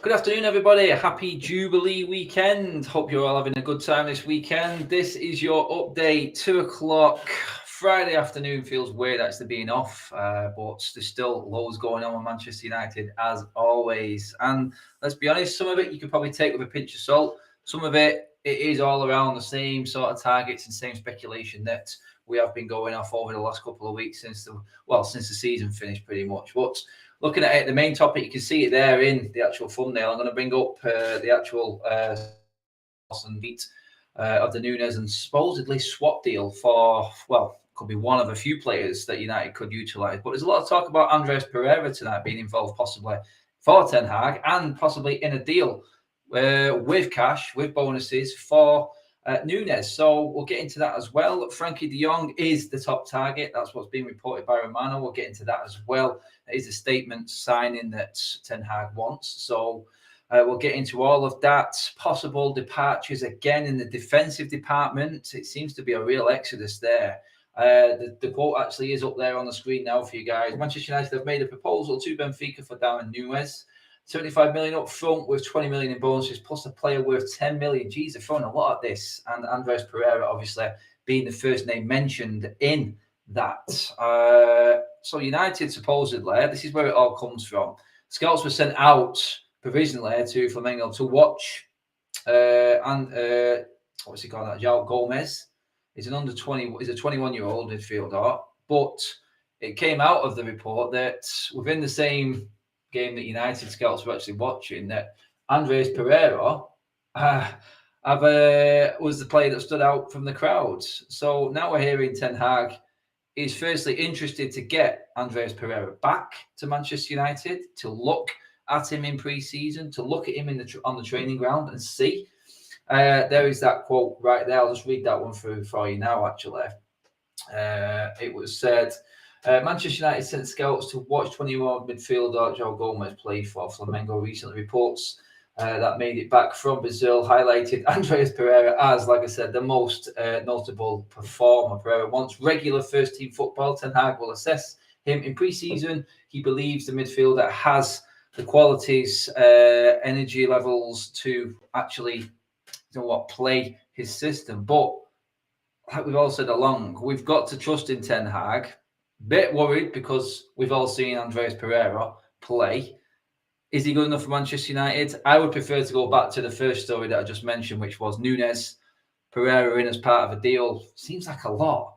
Good afternoon, everybody. A happy Jubilee weekend. Hope you're all having a good time this weekend. This is your update, 2 o'clock. Friday afternoon feels weird actually being off, but there's still loads going on with Manchester United as always. And let's be honest, some of it you could probably take with a pinch of salt. Some of it is all around the same sort of targets and same speculation that we have been going off over the last couple of weeks since the season finished pretty much. But looking at it, the main topic, you can see it there in the actual thumbnail. I'm going to bring up the actual beat of the Nunez and supposedly swap deal for, well, could be one of a few players that United could utilise. But there's a lot of talk about Andres Pereira tonight being involved possibly for Ten Hag and possibly in a deal with cash, with bonuses for Nunez. So we'll get into that as well. Frenkie de Jong is the top target. That's what's been reported by Romano. We'll get into that as well. It is a statement signing that Ten Hag wants. So we'll get into all of that. Possible departures again in the defensive department. It seems to be a real exodus there. The quote actually is up there on the screen now for you guys. Manchester United have made a proposal to Benfica for Darwin Nunez. 75 million up front with 20 million in bonuses, plus a player worth 10 million. Geez, they're throwing a lot at this. And Andres Pereira, obviously, being the first name mentioned in that. So United, supposedly, this is where it all comes from. Scouts were sent out provisionally to Flamengo to watch. What's he called? João Gomez. He's an under 20. He's a 21-year-old midfielder. But it came out of the report that within the same game that United scouts were actually watching, that Andres Pereira was the player that stood out from the crowd. So now we're hearing Ten Hag is firstly interested to get Andres Pereira back to Manchester United, to look at him in pre-season, to look at him on the training ground and see. There is that quote right there. I'll just read that one through for you now, actually. It was said, Manchester United sent scouts to watch 20-year-old midfielder João Gomez play for Flamengo. Recently, reports that made it back from Brazil highlighted Andres Pereira as, like I said, the most notable performer. Pereira wants regular first-team football. Ten Hag will assess him in pre-season. He believes the midfielder has the qualities, energy levels to actually, play his system. But like we've all said along, we've got to trust in Ten Hag. Bit worried because we've all seen Andres Pereira play. Is he good enough for Manchester United? I would prefer to go back to the first story that I just mentioned, which was Nunez, Pereira in as part of a deal. Seems like a lot.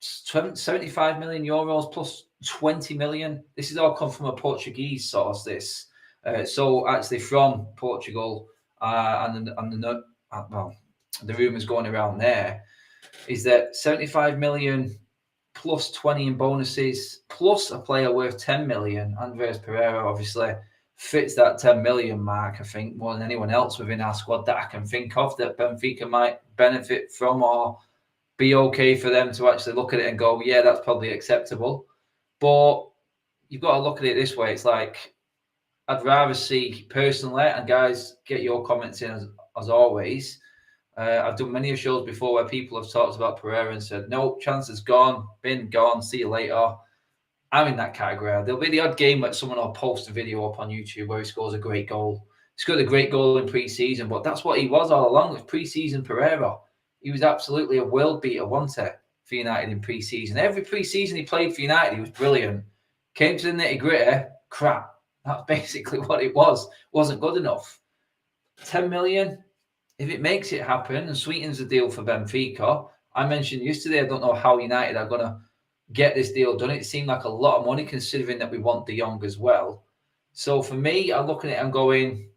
75 million euros plus 20 million. This has all come from a Portuguese source, this. So actually from Portugal the rumours going around there is that 75 million plus 20 in bonuses, plus a player worth 10 million. Andres Pereira obviously fits that 10 million mark, I think, more than anyone else within our squad that I can think of that Benfica might benefit from or be okay for them to actually look at it and go, yeah, that's probably acceptable. But you've got to look at it this way. It's like, I'd rather see personally, and guys, get your comments in as always. I've done many shows before where people have talked about Pereira and said, no, chance is gone, been gone, see you later. I'm in that category. There'll be the odd game where someone will post a video up on YouTube where he scores a great goal. He scored a great goal in pre-season, but that's what he was all along with pre-season Pereira. He was absolutely a world beater, wasn't he, for United in pre-season. Every pre-season he played for United, he was brilliant. Came to the nitty-gritty, crap. That's basically what it was. Wasn't good enough. 10 million, if it makes it happen and sweetens the deal for Benfica. I mentioned yesterday, I don't know how United are going to get this deal done. It seemed like a lot of money considering that we want De Jong as well. So for me, I'm looking at it and going,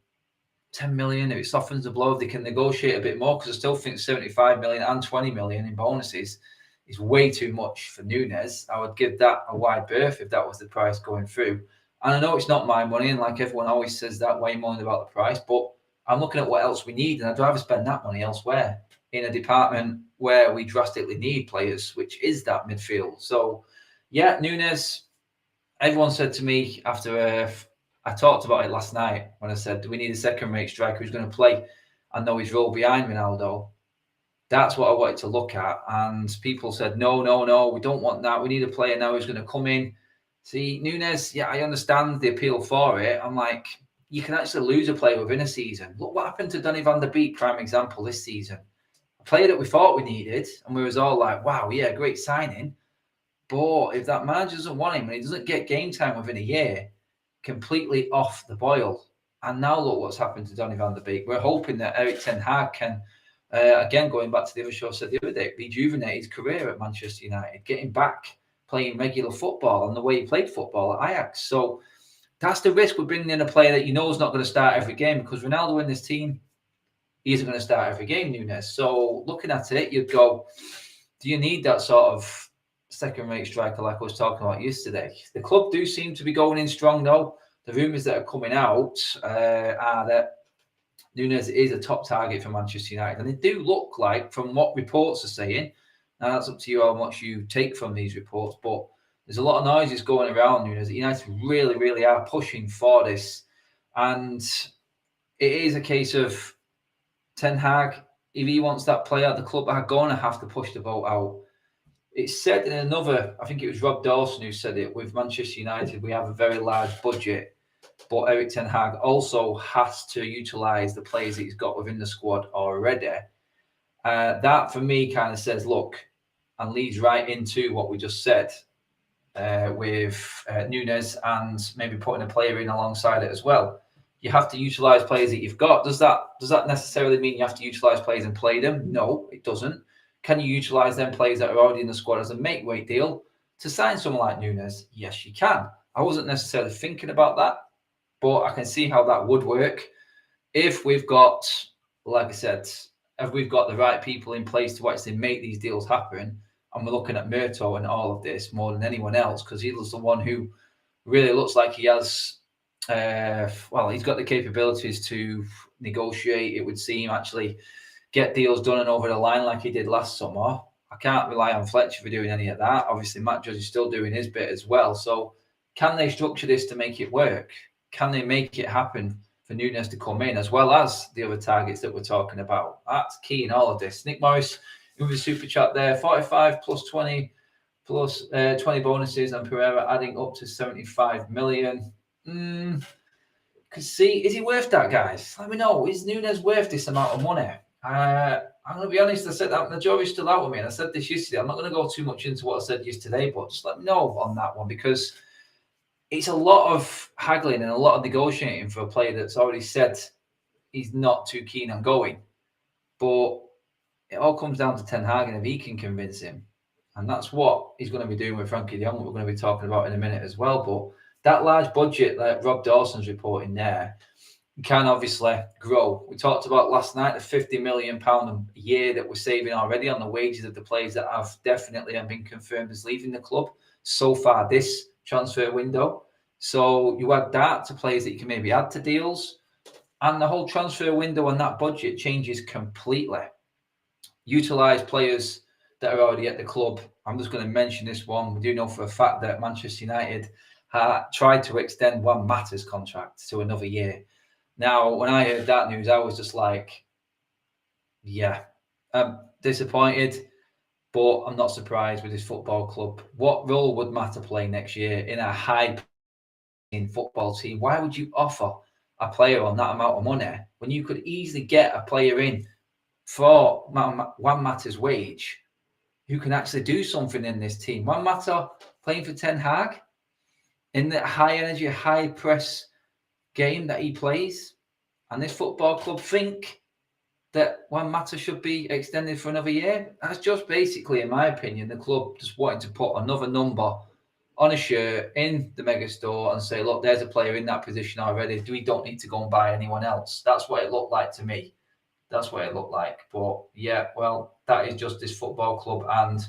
10 million, if it softens the blow, if they can negotiate a bit more, because I still think 75 million and 20 million in bonuses is way too much for Nunez. I would give that a wide berth if that was the price going through. And I know it's not my money, and like everyone always says that, way more about the price, but I'm looking at what else we need, and I'd rather spend that money elsewhere in a department where we drastically need players, which is that midfield. So, yeah, Nunez, everyone said to me after I talked about it last night when I said, do we need a second-rate striker who's going to play and know his role behind Ronaldo? That's what I wanted to look at. And people said, no, we don't want that. We need a player now who's going to come in. See, Nunez, yeah, I understand the appeal for it. I'm like, you can actually lose a player within a season. Look what happened to Donny van der Beek, prime example, this season. A player that we thought we needed, and we was all like, wow, yeah, great signing. But if that manager doesn't want him and he doesn't get game time within a year, completely off the boil. And now look what's happened to Donny van der Beek. We're hoping that Erik ten Hag can, again, going back to the other show I said the other day, rejuvenate his career at Manchester United, getting back playing regular football and the way he played football at Ajax. So that's the risk with bringing in a player that you know is not going to start every game, because Ronaldo in this team, he isn't going to start every game, Nunez. So looking at it, you'd go, do you need that sort of second-rate striker like I was talking about yesterday? The club do seem to be going in strong, though. The rumours that are coming out are that Nunez is a top target for Manchester United. And they do look like, from what reports are saying, now that's up to you how much you take from these reports, but there's a lot of noises going around, Nunez. United really, really are pushing for this. And it is a case of Ten Hag, if he wants that player, the club are going to have to push the vote out. It's said in another, I think it was Rob Dawson who said it, with Manchester United, we have a very large budget, but Erik ten Hag also has to utilise the players that he's got within the squad already. That, for me, kind of says, look, and leads right into what we just said with Nunez, and maybe putting a player in alongside it as well. You have to utilise players that you've got. Does that necessarily mean you have to utilise players and play them? No, it doesn't. Can you utilise them players that are already in the squad as a make-weight deal to sign someone like Nunez? Yes, you can. I wasn't necessarily thinking about that, but I can see how that would work if we've got, like I said, if we've got the right people in place to actually make these deals happen. And we're looking at Murto and all of this more than anyone else, because he was the one who really looks like he has, he's got the capabilities to negotiate, it would seem, actually get deals done and over the line like he did last summer. I can't rely on Fletcher for doing any of that. Obviously, Matt Judge is still doing his bit as well. So can they structure this to make it work? Can they make it happen for Nunez to come in, as well as the other targets that we're talking about? That's key in all of this. Nick Morris, with a super chat there, 45 plus 20 plus 20 bonuses, and Pereira adding up to 75 million. See, is he worth that, guys? Let me know. Is Nunez worth this amount of money? I'm going to be honest, I said that the jury's still out with me, and I said this yesterday. I'm not going to go too much into what I said yesterday, but just let me know on that one, because it's a lot of haggling and a lot of negotiating for a player that's already said he's not too keen on going. But it all comes down to Ten Hag, and if he can convince him. And that's what he's going to be doing with Frenkie de Jong, we're going to be talking about in a minute as well. But that large budget that Rob Dawson's reporting there can obviously grow. We talked about last night the £50 million a year that we're saving already on the wages of the players that have definitely been confirmed as leaving the club so far this transfer window. So you add that to players that you can maybe add to deals, and the whole transfer window and that budget changes completely. Utilise players that are already at the club. I'm just going to mention this one. We do know for a fact that Manchester United tried to extend Juan Mata's contract to another year. Now, when I heard that news, I was just like, yeah, I'm disappointed, but I'm not surprised with this football club. What role would Mata play next year in a high-paying football team? Why would you offer a player on that amount of money when you could easily get a player in for Juan Mata's wage who can actually do something in this team? Juan Mata playing for Ten Hag in the high-energy, high-press game that he plays, and this football club think that Juan Mata should be extended for another year. That's just basically, in my opinion, the club just wanting to put another number on a shirt in the mega store and say, look, there's a player in that position already. We don't need to go and buy anyone else. That's what it looked like to me. That's what it looked like. But yeah, well, that is just this football club, and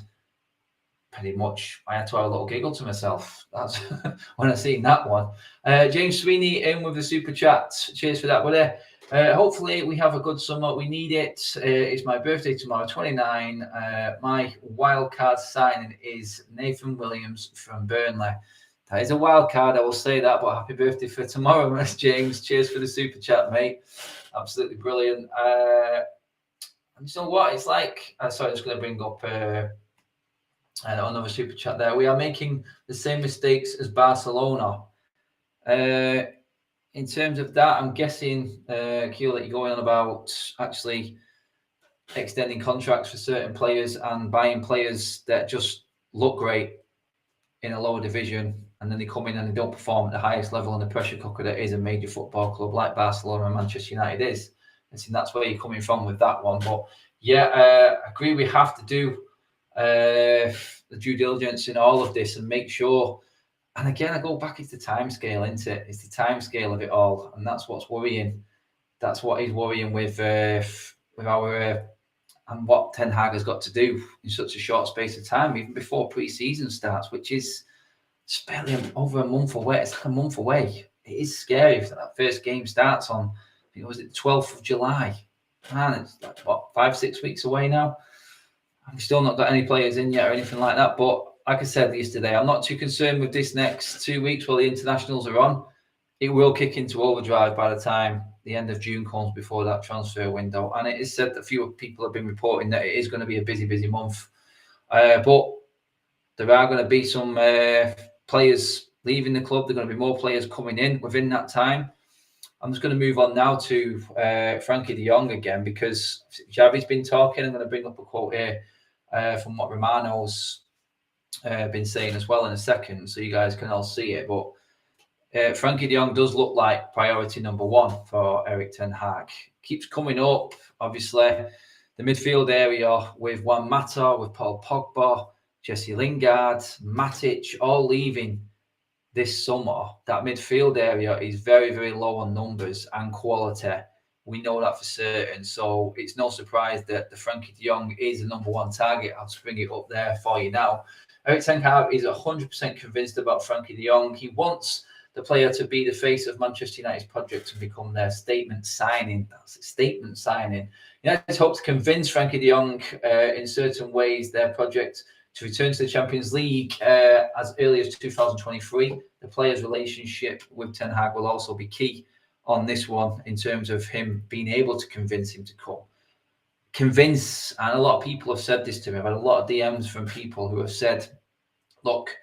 pretty much I had to have a little giggle to myself. That's when I seen that one. James Sweeney in with the super chat. Cheers for that, buddy. Hopefully we have a good summer. We need it. It's my birthday tomorrow, 29. My wild card signing is Nathan Williams from Burnley. That is a wild card, I will say that, but happy birthday for tomorrow, Miss James. Cheers for the super chat, mate. Absolutely brilliant. And you know what? It's like, sorry, I'm just going to bring up another super chat there. We are making the same mistakes as Barcelona. in terms of that, I'm guessing, Keel, that you're going on about actually extending contracts for certain players and buying players that just look great in a lower division, and then they come in and they don't perform at the highest level in the pressure cooker that is a major football club like Barcelona and Manchester United is. I think that's where you're coming from with that one. But yeah, I agree. We have to do the due diligence in all of this and make sure. And again, I go back, it's the time scale, isn't it? It's the time scale of it all, and that's what's worrying. That's what is worrying with our and what Ten Hag has got to do in such a short space of time, even before pre-season starts, which is barely over a month away. It's like a month away. It is scary if that first game starts on, I think, was it 12th of July? Man, it's like, what, 5-6 weeks away now? I've still not got any players in yet or anything like that. But like I said yesterday, I'm not too concerned with this next 2 weeks while the internationals are on. It will kick into overdrive by the time the end of June comes, before that transfer window. And it is said that a few people have been reporting that it is going to be a busy, busy month. But there are going to be some players leaving the club. There are going to be more players coming in within that time. I'm just going to move on now to Frenkie de Jong again, because Xavi's been talking. I'm going to bring up a quote here from what Romano's been saying as well in a second, so you guys can all see it. But Frenkie de Jong does look like priority number one for Erik ten Hag. Keeps coming up, obviously, the midfield area with Juan Mata, with Paul Pogba, Jesse Lingard, Matic, all leaving this summer. That midfield area is very, very low on numbers and quality. We know that for certain. So it's no surprise that the Frenkie de Jong is the number one target. I'll just bring it up there for you now. Erik ten Hag is 100% convinced about Frenkie de Jong. He wants the player to be the face of Manchester United's project, to become their statement signing. That's a statement signing. United hope to convince Frenkie de Jong in certain ways their project to return to the Champions League as early as 2023. The player's relationship with Ten Hag will also be key on this one, in terms of him being able to convince him to come. Convince, and a lot of people have said this to me. I've had a lot of DMs from people who have said, look,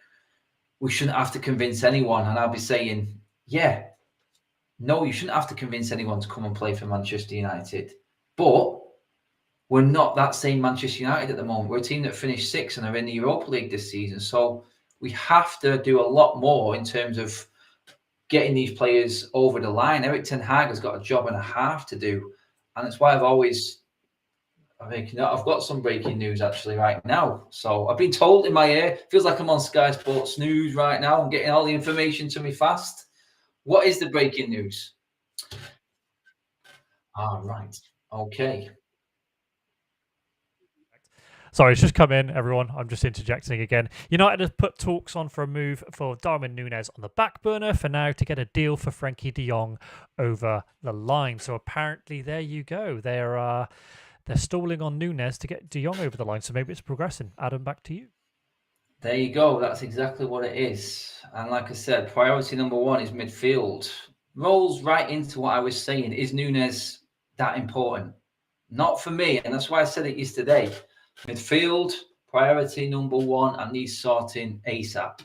we shouldn't have to convince anyone. And I'll be saying, yeah, no, you shouldn't have to convince anyone to come and play for Manchester United. But we're not that same Manchester United at the moment. We're a team that finished sixth and are in the Europa League this season. So we have to do a lot more in terms of getting these players over the line. Erik ten Hag has got a job and a half to do. And that's why I've got some breaking news actually right now. So I've been told in my ear, feels like I'm on Sky Sports News right now. I'm getting all the information to me fast. What is the breaking news? Right. Okay. Sorry, it's just come in, everyone. I'm just interjecting again. United have put talks on for a move for Darwin Nunez on the back burner for now to get a deal for Frenkie de Jong over the line. So apparently, there you go. They're stalling on Nunez to get de Jong over the line. So maybe it's progressing. Adam, back to you. There you go. That's exactly what it is. And like I said, priority number one is midfield. Rolls right into what I was saying. Is Nunez that important? Not for me. And that's why I said it yesterday. Midfield, priority number one, and needs sorting ASAP.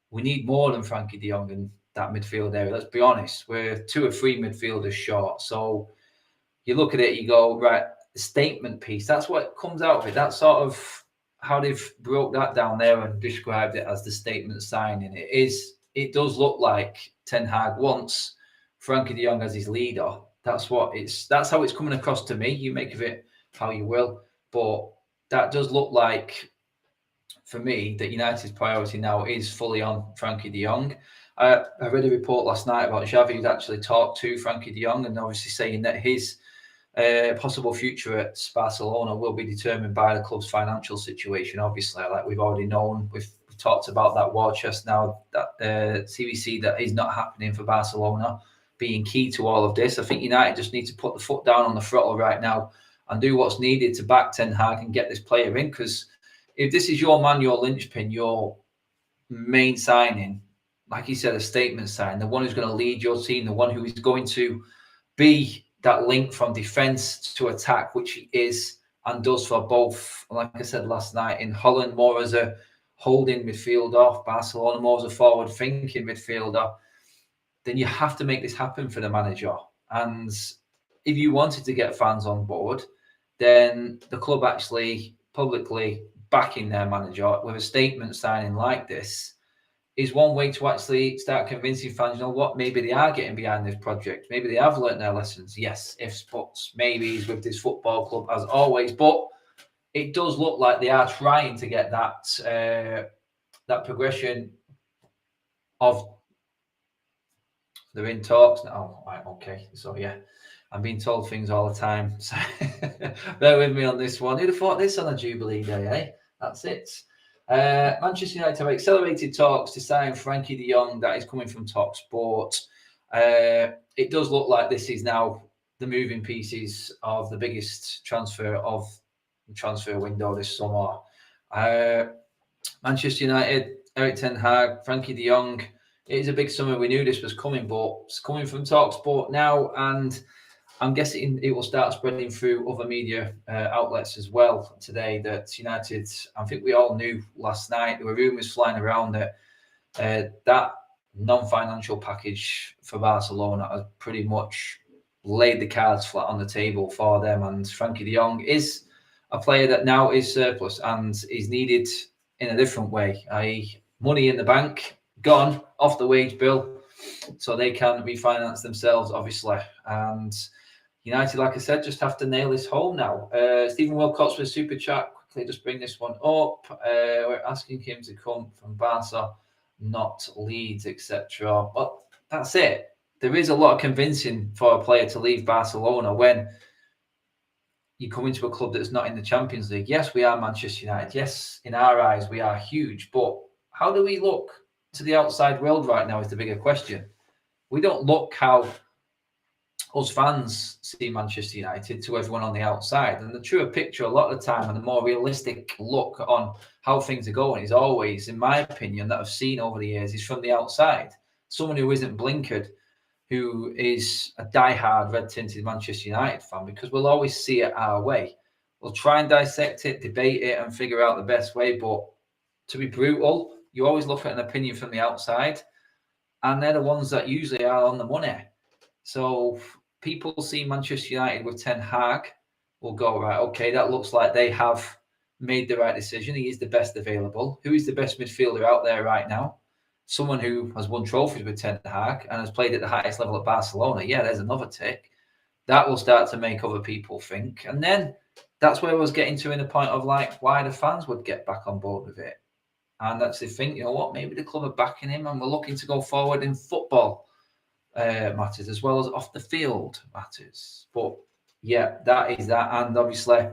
We need more than Frenkie de Jong in that midfield area. Let's be honest. We're 2 or 3 midfielders short. So you look at it, you go, right, the statement piece, that's what comes out of it. That's sort of how they've broke that down there and described it as the statement signing. It does look like Ten Hag wants Frenkie de Jong as his leader. That's how it's coming across to me. You make of it how you will. But that does look like, for me, that United's priority now is fully on Frenkie de Jong. I read a report last night about Xavi, who's actually talked to Frenkie de Jong, and obviously saying that his possible future at Barcelona will be determined by the club's financial situation. Obviously, like we've already known, we've talked about that war chest now, that CVC that is not happening for Barcelona being key to all of this. I think United just need to put the foot down on the throttle right now and do what's needed to back Ten Hag and get this player in. Because if this is your man, your linchpin, your main signing, like you said, a statement sign, the one who's going to lead your team, the one who is going to be that link from defence to attack, which he is and does for both. Like I said last night, in Holland, more as a holding midfielder, Barcelona more as a forward-thinking midfielder. then you have to make this happen for the manager. And if you wanted to get fans on board, then the club actually publicly backing their manager with a statement signing like this is one way to actually start convincing fans, you know what, maybe they are getting behind this project. Maybe they have learnt their lessons. Yes, ifs, buts, maybes with this football club as always. But it does look like they are trying to get that progression of they're in talks now. Oh, right, okay. So yeah, I'm being told things all the time. So bear with me on this one. Who'd have thought this on a Jubilee Day, eh? That's it. Manchester United have accelerated talks to sign Frenkie de Jong. That is coming from Talk Sport. It does look like this is now the moving pieces of the biggest transfer of the transfer window this summer. Manchester United, Erik ten Hag, Frenkie de Jong. It is a big summer. We knew this was coming, but it's coming from Talk Sport now, and I'm guessing it will start spreading through other media outlets as well today that United, I think we all knew last night, there were rumours flying around that that non-financial package for Barcelona has pretty much laid the cards flat on the table for them. And Frenkie de Jong is a player that now is surplus and is needed in a different way, i.e. money in the bank, gone off the wage bill, so they can refinance themselves, obviously. And United, like I said, just have to nail this home now. Stephen Wilcox with Super Chat. Quickly just bring this one up. We're asking him to come from Barca, not Leeds, etc. Well, that's it. There is a lot of convincing for a player to leave Barcelona when you come into a club that's not in the Champions League. Yes, we are Manchester United. Yes, in our eyes, we are huge. But how do we look to the outside world right now is the bigger question. We don't look how us fans see Manchester United to everyone on the outside. And the truer picture a lot of the time and the more realistic look on how things are going is always, in my opinion, that I've seen over the years, is from the outside. Someone who isn't blinkered, who is a diehard red-tinted Manchester United fan, because we'll always see it our way. We'll try and dissect it, debate it, and figure out the best way. But to be brutal, you always look at an opinion from the outside, and they're the ones that usually are on the money. So people see Manchester United with Ten Hag will go, right, okay, that looks like they have made the right decision. He is the best available. Who is the best midfielder out there right now? Someone who has won trophies with Ten Hag and has played at the highest level at Barcelona. Yeah, there's another tick. That will start to make other people think. And then that's where I was getting to in the point of like why the fans would get back on board with it. And actually think, you know what, maybe the club are backing him and we're looking to go forward in football matters as well as off the field matters. But yeah, that is that. And obviously,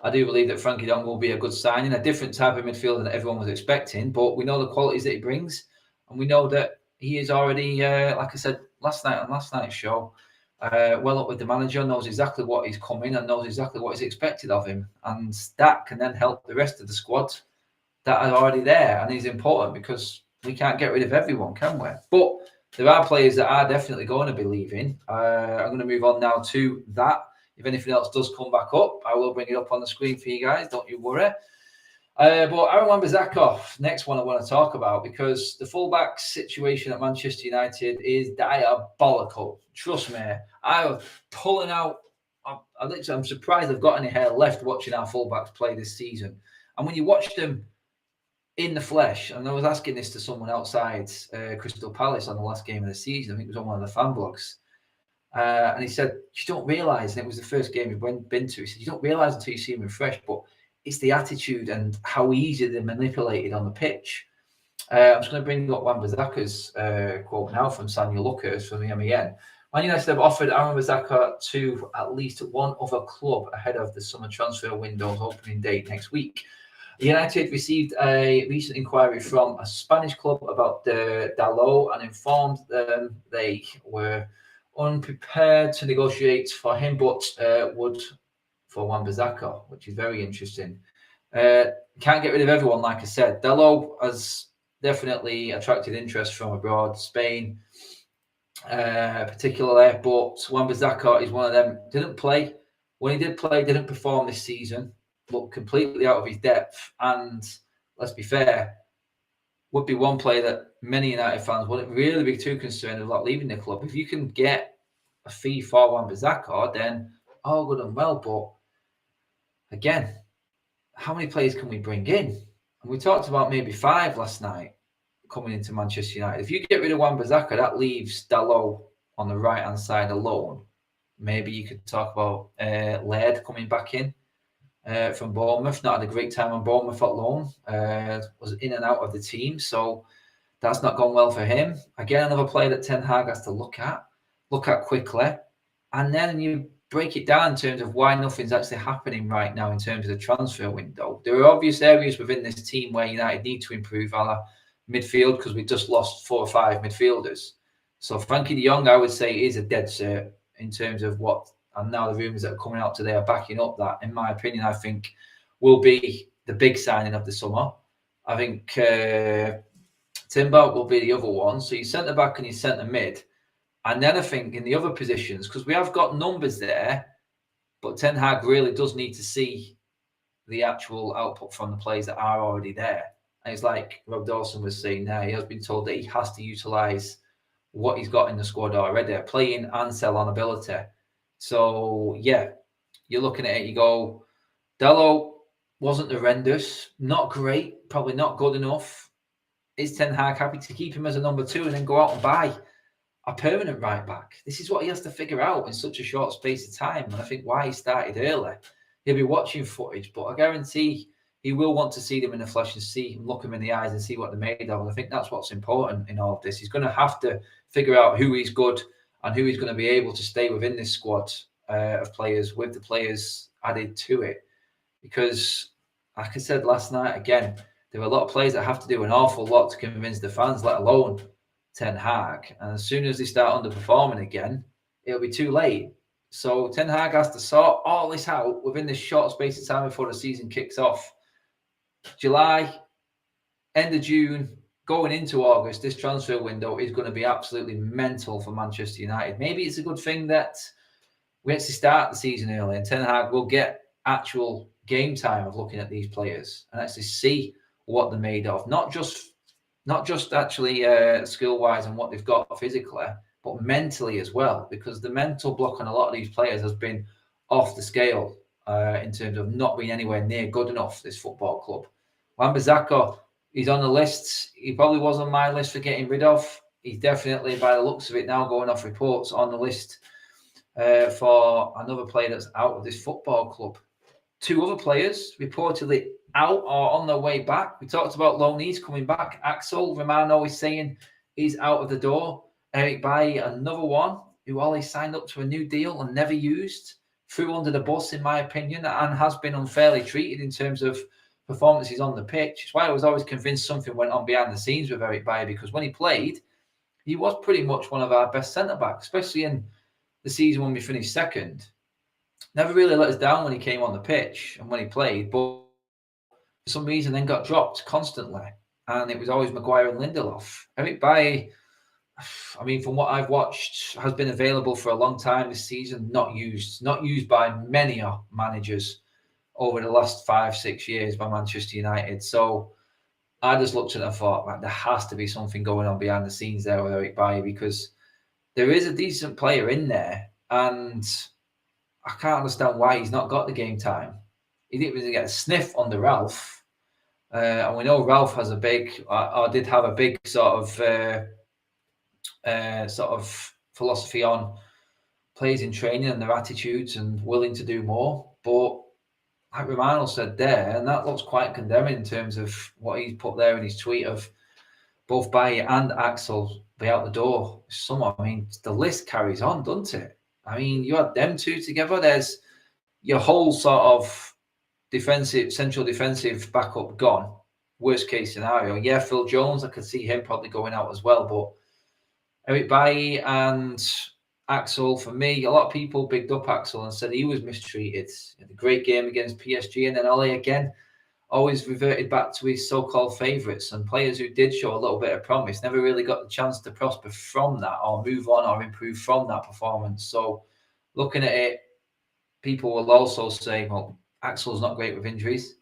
I do believe that Frenkie de Jong will be a good signing, a different type of midfielder than everyone was expecting. But we know the qualities that he brings, and we know that he is already, like I said last night on last night's show, well up with the manager, knows exactly what he's coming and knows exactly what is expected of him. And that can then help the rest of the squad that are already there, and is important because we can't get rid of everyone, can we? But there are players that are definitely going to be leaving. I'm going to move on now to that. If anything else does come back up, I will bring it up on the screen for you guys. Don't you worry. But Aaron Wan-Bissaka, next one I want to talk about, because the fullback situation at Manchester United is diabolical. Trust me, I'm pulling out. I'm surprised I've got any hair left watching our fullbacks play this season. And when you watch them in the flesh, and I was asking this to someone outside Crystal Palace on the last game of the season, I think it was on one of the fan blogs, and he said, you don't realise, and it was the first game we've been to, he said, you don't realise until you see him in fresh, but it's the attitude and how easy they're manipulated on the pitch. I'm just going to bring up Wan-Bissaka's quote now from Samuel Luckers from the MEN. Man United have offered Aaron Wan-Bissaka to at least one other club ahead of the summer transfer window's opening date next week. United received a recent inquiry from a Spanish club about Dalot and informed them they were unprepared to negotiate for him, but would for Wan-Bissaka, which is very interesting. Can't get rid of everyone, like I said. Dalot has definitely attracted interest from abroad, Spain particularly, but Wan-Bissaka is one of them. Didn't play. When he did play, didn't perform this season. Looked completely out of his depth. And let's be fair, would be one player that many United fans wouldn't really be too concerned about leaving the club. If you can get a fee for Wan-Bissaka, then all good and well. But again, how many players can we bring in? And we talked about maybe 5 last night coming into Manchester United. If you get rid of Wan-Bissaka, that leaves Dalot on the right-hand side alone. Maybe you could talk about Laird coming back in from Bournemouth. Not had a great time on Bournemouth at loan. Was in and out of the team, so that's not gone well for him. Again, another player that Ten Hag has to look at quickly. And then you break it down in terms of why nothing's actually happening right now in terms of the transfer window. There are obvious areas within this team where United need to improve, a la midfield, because we just lost 4 or 5 midfielders. So Frenkie de Jong, I would say, is a dead cert in terms of what, and now the rumours that are coming out today are backing up that. In my opinion, I think will be the big signing of the summer. I think Timber will be the other one. So you centre back and you centre mid. And then I think in the other positions, because we have got numbers there, but Ten Hag really does need to see the actual output from the players that are already there. And it's like Rob Dawson was saying there, he has been told that he has to utilise what he's got in the squad already, playing and sell on ability. So, yeah, you're looking at it, you go, Dalot wasn't horrendous, not great, probably not good enough. Is Ten Hag happy to keep him as a number 2 and then go out and buy a permanent right back? This is what he has to figure out in such a short space of time. And I think why he started early. He'll be watching footage, but I guarantee he will want to see them in the flesh and see, look them in the eyes and see what they're made of. And I think that's what's important in all of this. He's going to have to figure out who he's good and who he's going to be able to stay within this squad of players, with the players added to it. Because, like I said last night, again, there are a lot of players that have to do an awful lot to convince the fans, let alone Ten Hag. And as soon as they start underperforming again, it'll be too late. So Ten Hag has to sort all this out within this short space of time before the season kicks off. July, end of June, going into August, this transfer window is going to be absolutely mental for Manchester United. Maybe it's a good thing that we actually start the season early and Ten Hag will get actual game time of looking at these players and actually see what they're made of. Not just actually skill-wise and what they've got physically, but mentally as well, because the mental block on a lot of these players has been off the scale in terms of not being anywhere near good enough, this football club. Wan-Bissaka, he's on the list. He probably was on my list for getting rid of. He's definitely, by the looks of it now, going off reports, on the list for another player that's out of this football club. 2 other players reportedly out or on their way back. We talked about loanees coming back. Axel Romano is saying he's out of the door. Eric Bailly, another one who always signed up to a new deal and never used, threw under the bus, in my opinion, and has been unfairly treated in terms of performances on the pitch. It's why I was always convinced something went on behind the scenes with Eric Bailly, because when he played, he was pretty much one of our best centre-backs, especially in the season when we finished second. Never really let us down when he came on the pitch and when he played, but for some reason then got dropped constantly. And it was always Maguire and Lindelof. Eric Bailly, I mean, from what I've watched, has been available for a long time this season, not used by many managers over the last 5-6 years by Manchester United. So I just looked at it and thought, man, there has to be something going on behind the scenes there with Eric Bailly, because there is a decent player in there, and I can't understand why he's not got the game time. He didn't really get a sniff under Ralph. And we know Ralph has a big, or did have a big sort of philosophy on players in training and their attitudes and willing to do more. But like Romano said there, and that looks quite condemning in terms of what he's put there in his tweet of both Bailly and Axel be out the door this summer. I mean, the list carries on, doesn't it? I mean, you had them 2 together. There's your whole sort of central defensive backup gone. Worst case scenario. Yeah, Phil Jones, I could see him probably going out as well. But Eric Bailly and Axel, for me, a lot of people bigged up Axel and said he was mistreated. He had a great game against PSG, and then Ole again always reverted back to his so-called favourites, and players who did show a little bit of promise never really got the chance to prosper from that or move on or improve from that performance. So looking at it, people will also say, well, Axel's not great with injuries.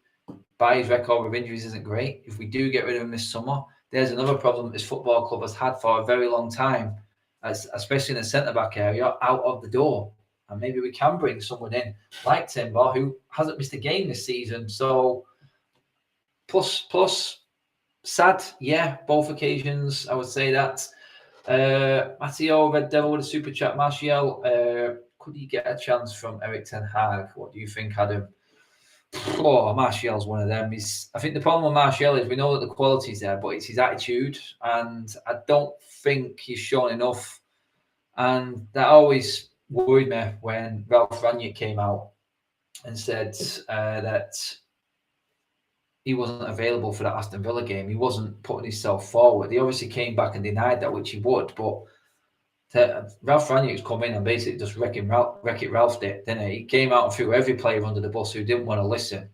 Bailly's record with injuries isn't great. If we do get rid of him this summer, there's another problem this football club has had for a very long time, especially in the centre-back area, out of the door. And maybe we can bring someone in like Timber, who hasn't missed a game this season. So, plus, sad, yeah, both occasions, I would say that. Matteo, Red Devil with a super chat. Martial, could he get a chance from Erik ten Hag? What do you think, Adam? Oh, Martial's one of them. I think the problem with Martial is we know that the quality's there, but it's his attitude, and I don't think he's shown enough. And that always worried me when Ralph Rangnick came out and said that he wasn't available for that Aston Villa game. He wasn't putting himself forward. He obviously came back and denied that, which he would, but Ralph Rangnick's come in and basically just Wreck-It Ralph did, didn't he? He came out and threw every player under the bus who didn't want to listen.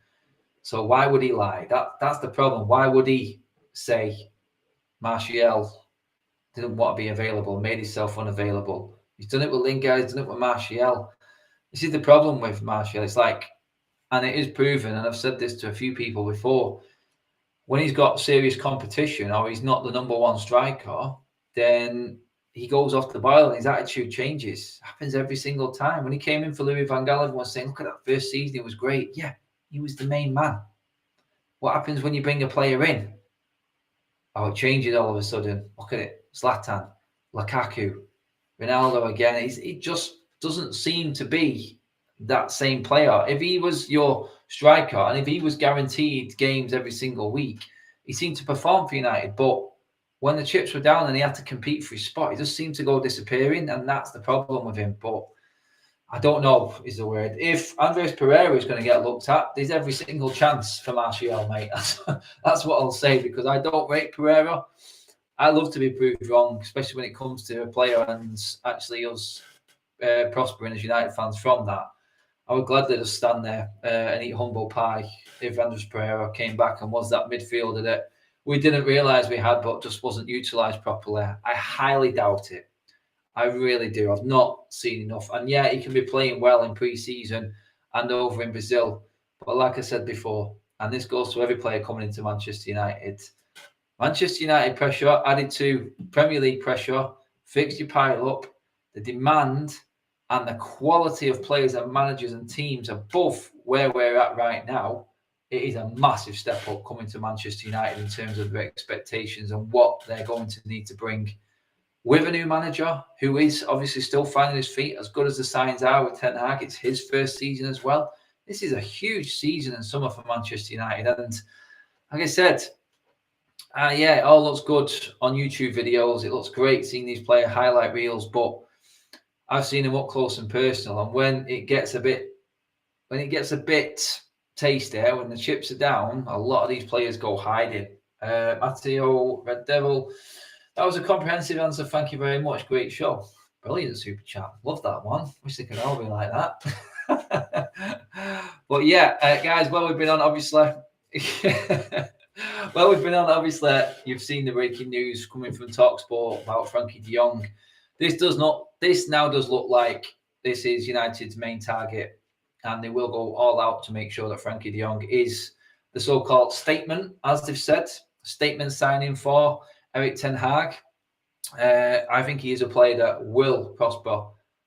So why would he lie? That's the problem. Why would he say Martial didn't want to be available, made himself unavailable? He's done it with Lingard, he's done it with Martial. This is the problem with Martial. It's like, and it is proven, and I've said this to a few people before, when he's got serious competition or he's not the number one striker, then he goes off the boil and his attitude changes. Happens every single time. When he came in for Louis van Gaal, everyone was saying, look at that first season, it was great. Yeah, he was the main man. What happens when you bring a player in? Oh, it changes all of a sudden. Look at it. Zlatan, Lukaku, Ronaldo again. It just doesn't seem to be that same player. If he was your striker and if he was guaranteed games every single week, he seemed to perform for United. But when the chips were down and he had to compete for his spot, he just seemed to go disappearing, and that's the problem with him. But I don't know is the word. If Andres Pereira is going to get looked at, there's every single chance for Martial, mate. That's what I'll say, because I don't rate Pereira. I love to be proved wrong, especially when it comes to a player and actually us prospering as United fans from that. I would gladly just stand there and eat humble pie if Andres Pereira came back and was that midfielder that we didn't realise we had but just wasn't utilised properly. I highly doubt it. I really do. I've not seen enough. And yeah, he can be playing well in pre-season and over in Brazil. But like I said before, and this goes to every player coming into Manchester United, Manchester United pressure added to Premier League pressure, fixture pile up, the demand and the quality of players and managers and teams above where we're at right now. It is a massive step up coming to Manchester United in terms of their expectations and what they're going to need to bring with a new manager who is obviously still finding his feet, as good as the signs are with Ten Hag. It's his first season as well. This is a huge season and summer for Manchester United. And like I said, yeah, it all looks good on YouTube videos. It looks great seeing these player highlight reels, but I've seen him up close and personal. And when it gets a bit tasty, when the chips are down, a lot of these players go hiding. Matteo, Red Devil, that was a comprehensive answer. Thank you very much. Great show. Brilliant super chat. Love that one. Wish they could all be like that. But yeah, guys, well, we've been on, obviously. You've seen the breaking news coming from TalkSport about Frenkie de Jong. This now does look like this is United's main target, and they will go all out to make sure that Frenkie de Jong is the so-called statement, as they've said, statement signing for Erik ten Hag. I think he is a player that will prosper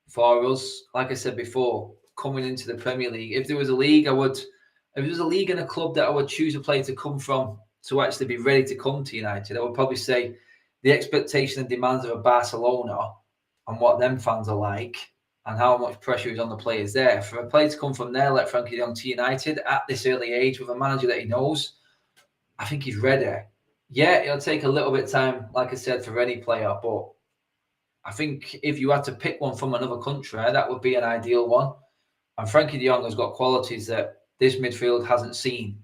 for us. Like I said before, coming into the Premier League, if there was a league and a club that I would choose a player to come from to actually be ready to come to United, I would probably say the expectation and demands of a Barcelona and what them fans are like and how much pressure is on the players there. For a player to come from there like Frenkie de Jong to United at this early age with a manager that he knows, I think he's ready. Yeah, it'll take a little bit of time, like I said, for any player, but I think if you had to pick one from another country, that would be an ideal one. And Frenkie de Jong has got qualities that this midfield hasn't seen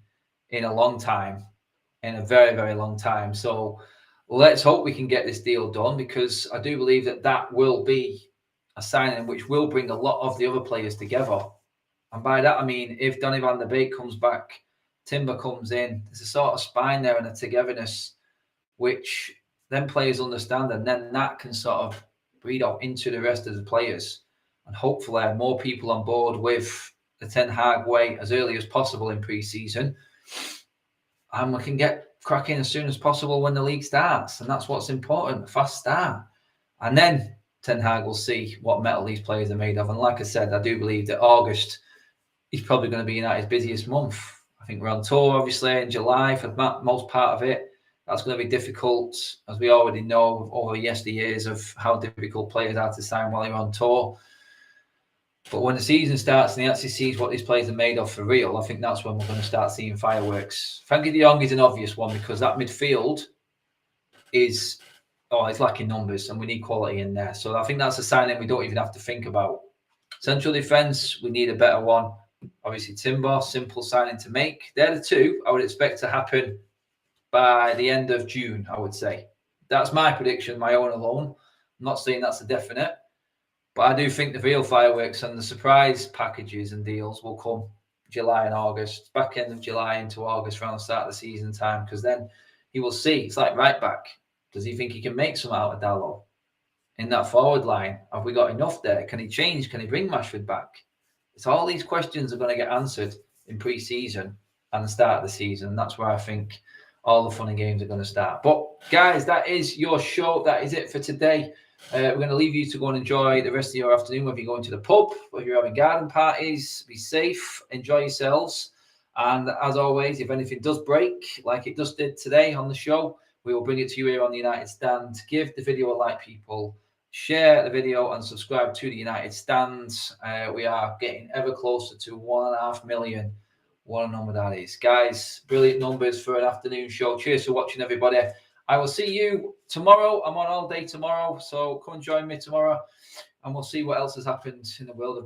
in a long time, in a very, very long time. So let's hope we can get this deal done, because I do believe that will be a signing which will bring a lot of the other players together. And by that, I mean, if Donny van der Beek comes back, Timber comes in, there's a sort of spine there and a togetherness which then players understand, and then that can sort of breed out into the rest of the players. And hopefully more people on board with the Ten Hag way as early as possible in pre-season. And we can get cracking as soon as possible when the league starts. And that's what's important, a fast start. And then Ten Hag will see what metal these players are made of. And like I said, I do believe that August is probably going to be United's busiest month. I think we're on tour, obviously, in July for the most part of it. That's going to be difficult, as we already know over yesteryears of how difficult players are to sign while you're on tour. But when the season starts and he actually sees what these players are made of for real, I think that's when we're going to start seeing fireworks. Frenkie de Jong is an obvious one because that midfield is it's lacking numbers and we need quality in there. So I think that's a signing we don't even have to think about. Central defence, we need a better one. Obviously, Timber, simple signing to make. They're the two I would expect to happen by the end of June, I would say. That's my prediction, my own alone. I'm not saying that's a definite, but I do think the real fireworks and the surprise packages and deals will come July and August, back end of July into August, around the start of the season time, because then he will see. It's like right back. Does he think he can make some out of Dalot in that forward line? Have we got enough there? Can he change? Can he bring Rashford back? It's all these questions are going to get answered in pre-season and the start of the season. That's where I think all the fun and games are going to start. But guys, that is your show. That is it for today. We're going to leave you to go and enjoy the rest of your afternoon, whether you're going to the pub, whether you're having garden parties. Be safe, enjoy yourselves. And as always, if anything does break, like it just did today on the show, we will bring it to you here on the United Stand. Give the video a like, people. Share the video and subscribe to the United Stand. We are getting ever closer to 1.5 million. What a number that is. Guys, brilliant numbers for an afternoon show. Cheers for watching, everybody. I will see you tomorrow. I'm on all day tomorrow, so come and join me tomorrow, and we'll see what else has happened in the world of